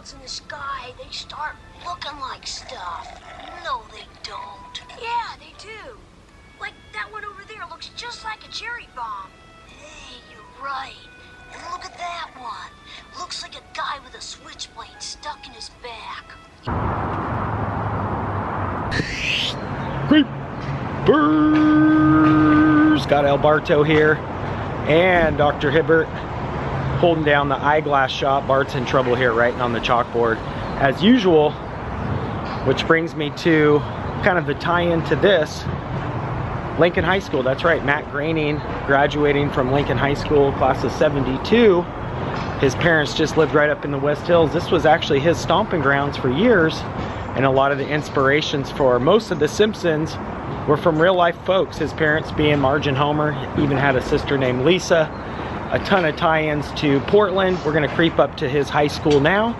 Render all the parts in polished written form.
clouds in the sky, they start looking like stuff. No, they don't. Yeah, they do. Like that one over there looks just like a cherry bomb. Hey, you're right. And look at that one. Looks like a guy with a switchblade stuck in his back. Creepers! Got Alberto here and Dr. Hibbert holding down the eyeglass shop. Bart's in trouble here writing on the chalkboard as usual, which brings me to kind of the tie-in to this. Lincoln High School, that's right, Matt Groening graduating from Lincoln High School, class of 72. His parents just lived right up in the West Hills. This was actually his stomping grounds for years, and a lot of the inspirations for most of the Simpsons were from real life folks. His parents being Marge and Homer, even had a sister named Lisa. A ton of tie-ins to Portland. We're gonna creep up to his high school now,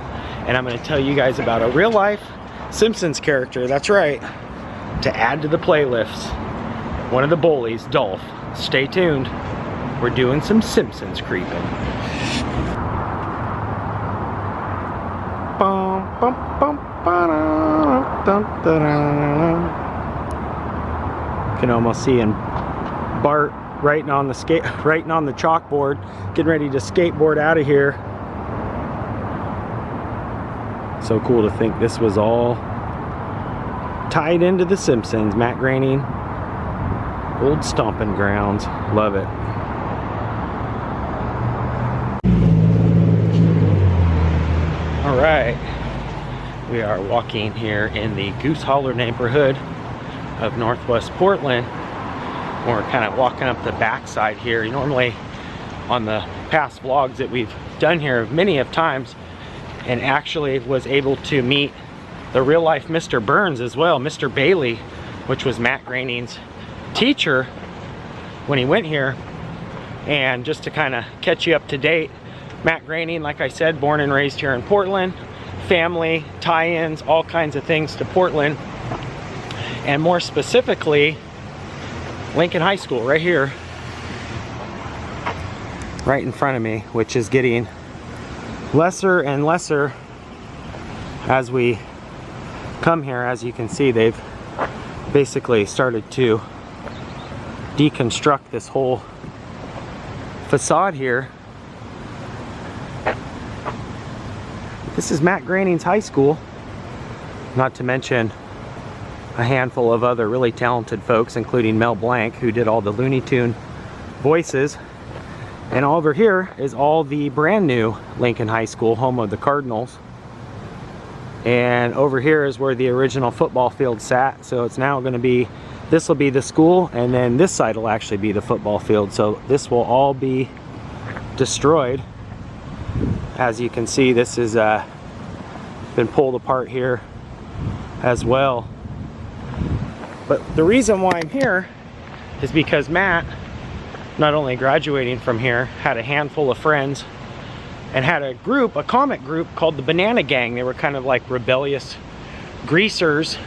and I'm gonna tell you guys about a real life Simpsons character, that's right, to add to the playlist. One of the bullies, Dolph. Stay tuned. We're doing some Simpsons creeping. Can almost see him, Bart writing on the chalkboard, getting ready to skateboard out of here. So cool to think this was all tied into the Simpsons. Matt Groening, old stomping grounds. Love it. All right, we are walking here in the Goose Holler neighborhood of Northwest Portland. We're kind of walking up the backside here. Normally on the past vlogs that we've done here many of times, and actually was able to meet the real life Mr. Burns as well, Mr. Bailey, which was Matt Groening's teacher when he went here. And just to kind of catch you up to date, Matt Groening, like I said, born and raised here in Portland, family, tie-ins, all kinds of things to Portland, and more specifically Lincoln High School right here, right in front of me, which is getting lesser and lesser as we come here. As you can see, they've basically started to deconstruct this whole facade here. This is Matt Groening's high school, not to mention a handful of other really talented folks, including Mel Blanc, who did all the Looney Tune voices. And over here is all the brand new Lincoln High School, home of the Cardinals. And over here is where the original football field sat. So it's now going to be, this will be the school, and then this side will actually be the football field. So this will all be destroyed. As you can see, this has been pulled apart here as well. But the reason why I'm here is because Matt, not only graduating from here, had a handful of friends and had a group, a comic group called the Banana Gang. They were kind of like rebellious greasers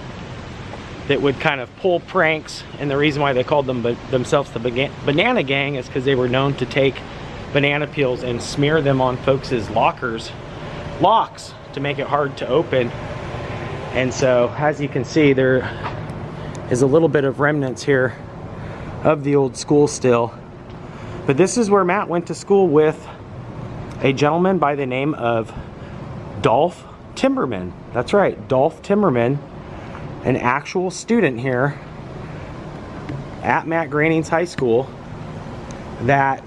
that would kind of pull pranks, and the reason why they called themselves the Banana Gang is because they were known to take banana peels and smear them on folks' locks to make it hard to open. And so, as you can see, there is a little bit of remnants here of the old school still. But this is where Matt went to school with a gentleman by the name of Dolph Timmerman. That's right, Dolph Timmerman, an actual student here at Matt Groening's high school that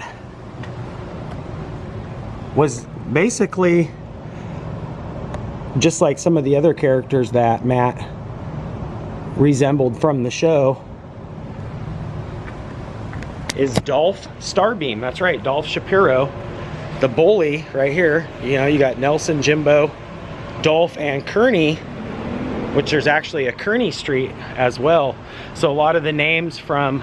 was basically just like some of the other characters that Matt resembled from the show. Is Dolph Starbeam. That's right, Dolph Shapiro, the bully right here. You know, you got Nelson, Jimbo, Dolph, and Kearney, which there's actually a Kearney Street as well. So a lot of the names from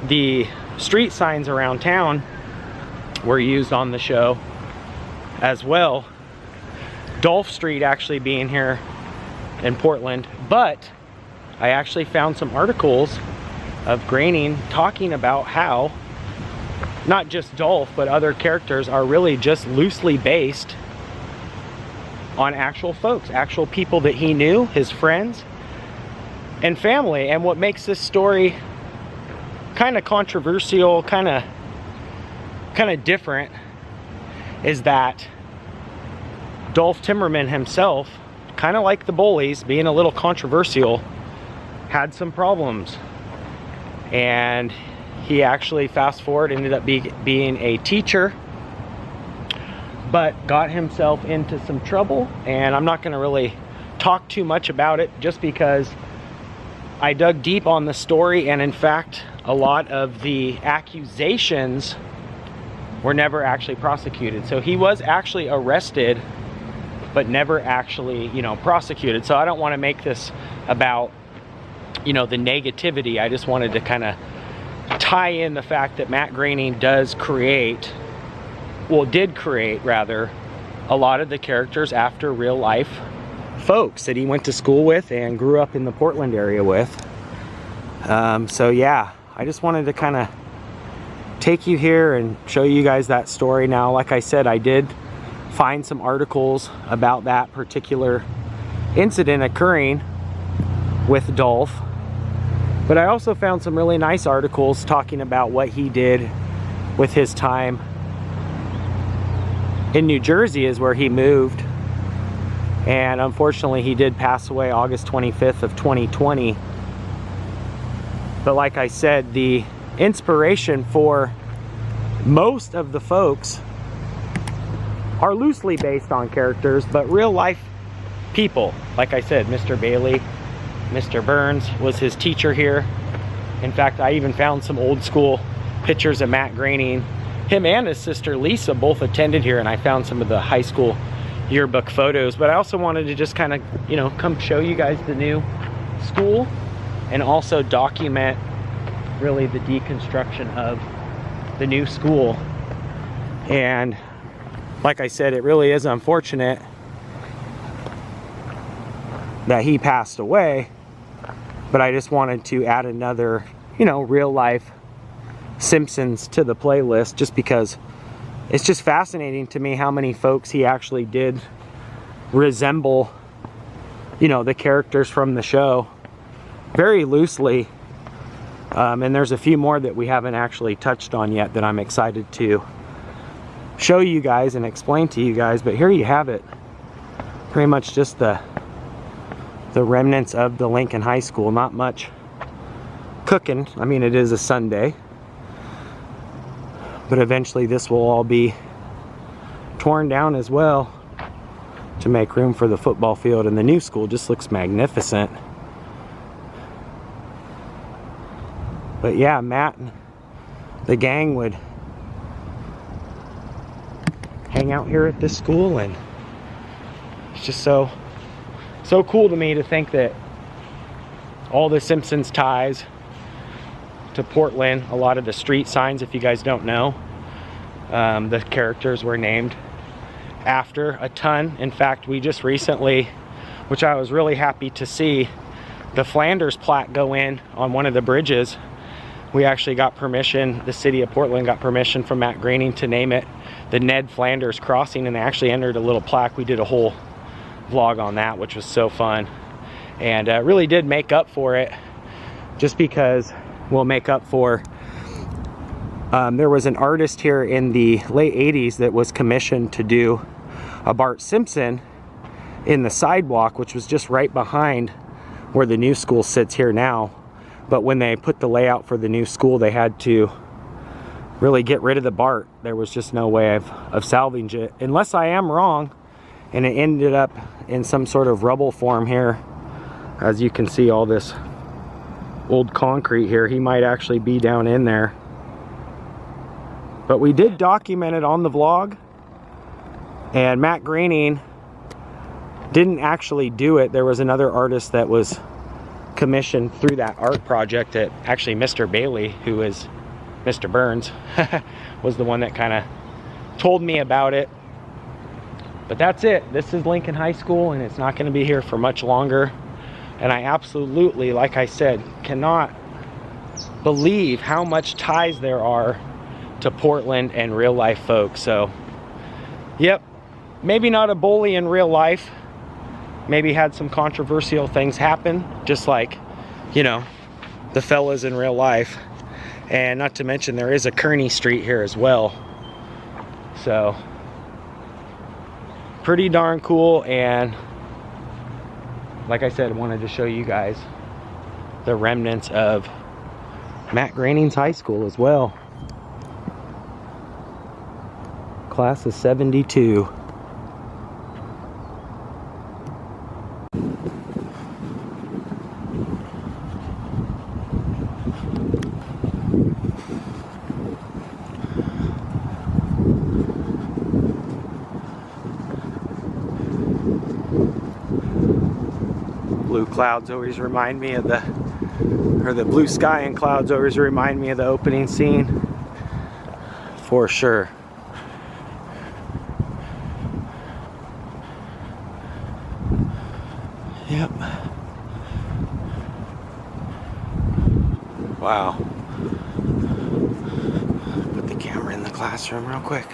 the street signs around town were used on the show as well. Dolph Street actually being here in Portland, but I actually found some articles of Groening talking about how not just Dolph but other characters are really just loosely based on actual folks, actual people that he knew, his friends and family. And what makes this story kind of controversial, kind of different, is that Dolph Timmerman himself, kind of like the bullies, being a little controversial, had some problems. And he actually, fast forward, ended up being a teacher, but got himself into some trouble. And I'm not going to really talk too much about it, just because I dug deep on the story, and in fact a lot of the accusations were never actually prosecuted. So he was actually arrested but never actually, you know, prosecuted. So I don't want to make this about, you know, the negativity. I just wanted to kind of tie in the fact that Matt Groening did create rather, a lot of the characters after real life folks that he went to school with and grew up in the Portland area with. So yeah, I just wanted to kind of take you here and show you guys that story. Now, like I said, I did find some articles about that particular incident occurring with Dolph, but I also found some really nice articles talking about what he did with his time in New Jersey, is where he moved. And unfortunately he did pass away August 25th of 2020. But like I said, the inspiration for most of the folks are loosely based on characters, but real life people. Like I said, Mr. Bailey, Mr. Burns was his teacher here. In fact, I even found some old school pictures of Matt Groening. Him and his sister Lisa both attended here, and I found some of the high school yearbook photos. But I also wanted to just kind of, you know, come show you guys the new school, and also document really the deconstruction of the new school. And like I said, it really is unfortunate that he passed away, but I just wanted to add another, you know, real life Simpsons to the playlist, just because it's just fascinating to me how many folks he actually did resemble, you know, the characters from the show very loosely. And there's a few more that we haven't actually touched on yet that I'm excited to show you guys and explain to you guys. But here you have it, pretty much just the remnants of the Lincoln High School. Not much cooking. I mean, it is a Sunday, but eventually this will all be torn down as well to make room for the football field. And the new school just looks magnificent. But yeah, Matt and the gang would hang out here at this school, and it's just so cool to me to think that all the Simpsons ties to Portland, a lot of the street signs, if you guys don't know, the characters were named after a ton. In fact, we just recently, which I was really happy to see, the Flanders plaque go in on one of the bridges. We actually got permission, the city of Portland got permission from Matt Groening to name it the Ned Flanders Crossing, and they actually entered a little plaque. We did a whole vlog on that, which was so fun, and really did make up for it, just because we'll make up for, there was an artist here in the late 80s that was commissioned to do a Bart Simpson in the sidewalk, which was just right behind where the new school sits here now. But when they put the layout for the new school, they had to really get rid of the Bart. There was just no way of salvaging it, unless I am wrong, and it ended up in some sort of rubble form here. As you can see, all this old concrete here. He might actually be down in there. But we did document it on the vlog, and Matt Groening didn't actually do it. There was another artist that was commissioned through that art project that actually Mr. Bailey, who is Mr. Burns, was the one that kind of told me about it. But that's it. This is Lincoln High School, and it's not going to be here for much longer. And I absolutely, like I said, cannot believe how much ties there are to Portland and real life folks. So, yep, maybe not a bully in real life. Maybe had some controversial things happen, just like, you know, the fellas in real life. And not to mention there is a Kearney Street here as well. So, pretty darn cool. And like I said, I wanted to show you guys the remnants of Matt Groening's high school as well. Class of 72. Blue clouds always remind me of the blue sky and clouds always remind me of the opening scene, for sure. Yep. Wow. Put the camera in the classroom real quick.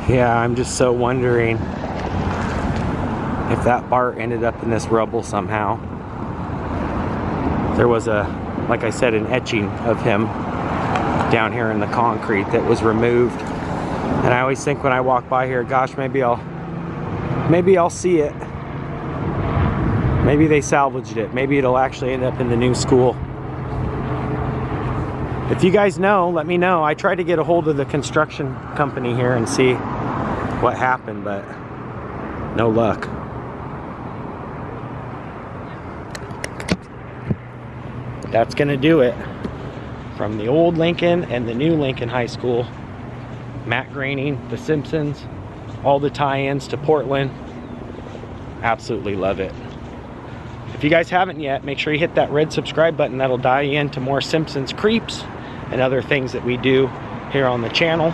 Yeah, I'm just so wondering if that Bart ended up in this rubble somehow. There was like I said, an etching of him down here in the concrete that was removed. And I always think when I walk by here, gosh, maybe I'll see it. Maybe they salvaged it. Maybe it'll actually end up in the new school. If you guys know, let me know. I tried to get a hold of the construction company here and see what happened, but no luck. That's gonna do it from the old Lincoln and the new Lincoln High School. Matt Groening, The Simpsons, all the tie-ins to Portland. Absolutely love it. If you guys haven't yet, make sure you hit that red subscribe button. That'll dial you into more Simpsons creeps and other things that we do here on the channel.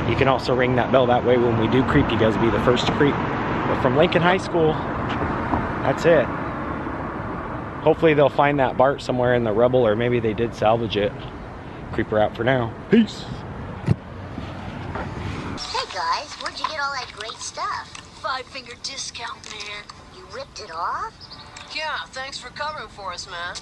You can also ring that bell, that way when we do creep, you guys will be the first to creep. But from Lincoln High School, that's it. Hopefully they'll find that Bart somewhere in the rubble, or maybe they did salvage it. Creeper out for now. Peace. Hey guys, where'd you get all that great stuff? 5-finger discount, man. You ripped it off? Yeah, thanks for covering for us, man.